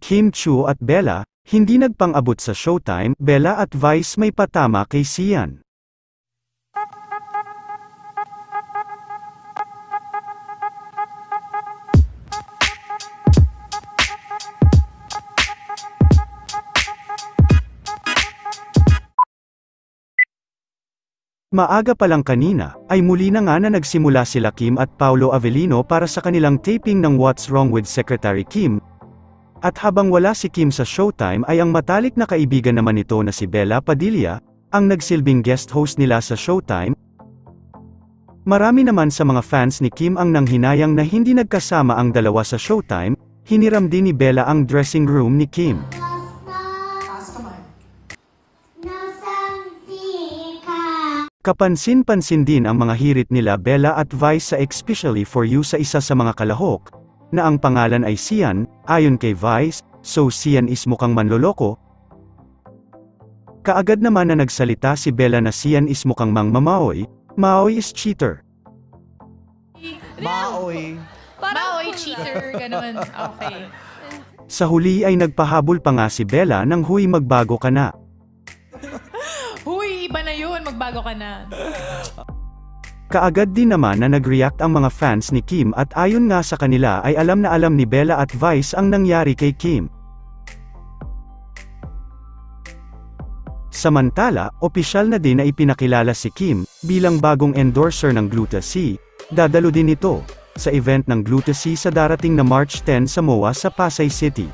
Kim Chiu at Bella, hindi nagpang-abot sa showtime. Bella at Vice may patama kay Sian. Maaga pa lang kanina, ay muli na nga na nagsimula sila Kim at Paolo Avellino para sa kanilang taping ng What's Wrong with Secretary Kim. At habang wala si Kim sa showtime ay ang matalik na kaibigan naman nito na si Bella Padilla, ang nagsilbing guest host nila sa showtime. Marami naman sa mga fans ni Kim ang nanghinayang na hindi nagkasama ang dalawa sa showtime. Hiniram din ni Bella ang dressing room ni Kim. Kapansin-pansin din ang mga hirit nila Bella at Vice sa Especially for You sa isa sa mga kalahok, na ang pangalan ay Sian. Ayon kay Vice, so Sian is mukhang manloloko. Kaagad naman na nagsalita si Bella na Sian is mukhang mangmamaoy. Maoy is cheater. Maoy. Maoy, cheater, ganun. Okay. Sa huli ay nagpahabol pa nga si Bella ng huy magbago ka na. Huy, iba na yun, magbago ka na. Kaagad din naman na nag-react ang mga fans ni Kim at ayon nga sa kanila ay alam na alam ni Bella at Vice ang nangyari kay Kim. Samantala, opisyal na din na ipinakilala si Kim bilang bagong endorser ng Gluta-C. Dadalo din ito sa event ng Gluta-C sa darating na March 10 sa MOA sa Pasay City.